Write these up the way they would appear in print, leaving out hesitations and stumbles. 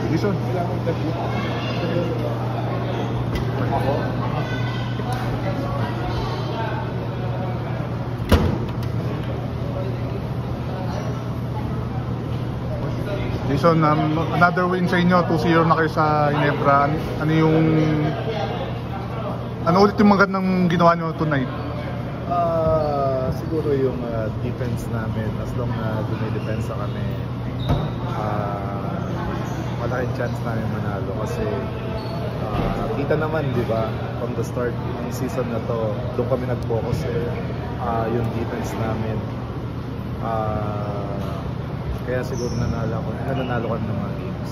Jason. Jason, another win sa inyo, 2-0 na kayo sa Ginebra. Ano ulit yung magandang ginawa nyo tonight? Siguro yung defense namin, as long na dumidepensa kami, malaking chance namin manalo kasi kita naman, di ba, from the start ng season na to, doon kami nag-focus yung defense namin. Kaya siguro nanalo kami ng mga games.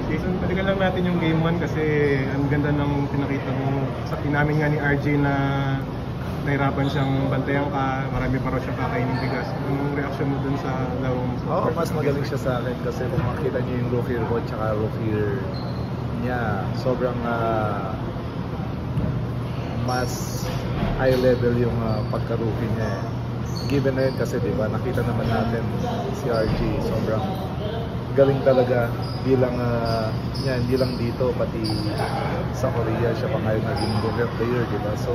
Jason, balikan lang natin yung game 1 kasi ang ganda ng pinakita mo. Inamin nga ni RJ na nahirapan siyang bantayan ka, marami pa raw siyang kakainin bigas. Anong reaction mo dun sa laro mo? Oo, mas magaling siya sa akin kasi kung makita niyo yung rookie year ko tsaka rookie year niya, sobrang mas high level yung pagka-rookie niya. Given na yun kasi diba, nakita naman natin si RG, sobrang galing talaga bilang hindi lang dito pati sa Korea siya pa ngayon naging rookie of the year, diba? So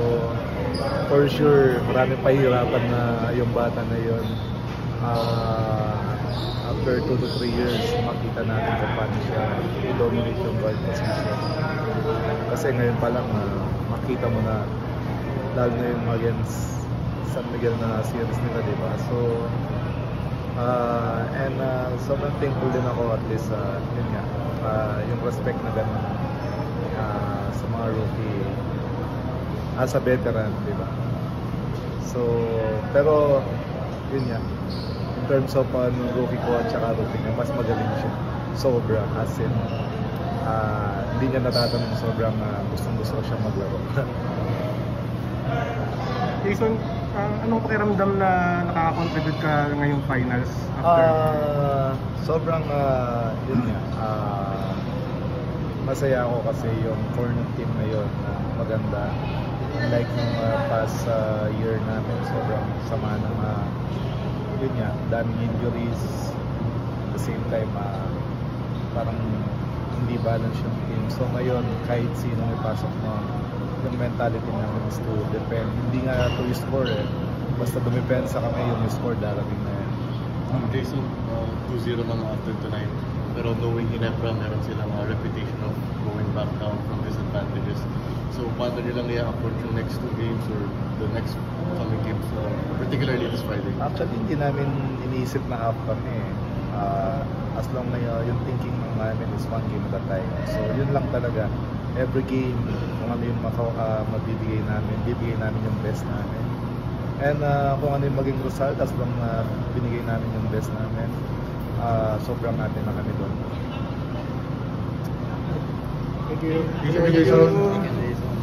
for sure maraming pahirapan na yung bata na yun. After 2 to 3 years makita natin kung paano siya i-dominate yung guard position. Kasi ngayon pa lang makita mo na lalo na yung against San Miguel na series nila, diba? So sobrang thankful din ako at least yun nga, yung respect na gano'n sa mga rookie as a veteran, diba? So pero yun nga, in terms of rookie ko at saka rookie niya, mas magaling siya sobra, as in hindi niya natatanong, sobrang gustong-gusto siyang maglaro. Jason, anong pakiramdam na nakaka-contribute ka ngayong finals after? Sobrang yun nga, masaya ako kasi yung core ng team na yun maganda. Like nung past year namin, sobrang sama ng yun nga, daming injuries. At the same time, parang hindi balance yung team. So ngayon, kahit sino ipasok mo, yung mentality namin is to defend. Hindi nga to score basta dumipensa kami, yung score darating na yan. Jason, 2-0 lang after tonight. Pero knowing Ginebra, meron silang reputation of going back down from disadvantages. So paano nyo lang i-approach yung next 2 games or the next coming games, particularly this Friday? Actually, hindi namin iniisip na half kami. As long na yung thinking namin is 1 game at a time. So yun lang talaga. Every game, kung ano yung mabibigay namin, bibigay namin yung best namin. And kung ano yung maging result, as long na binigay namin yung best namin, sobrang natin na kami doon. Thank you. Thank you, Jason. Thank you, Jason.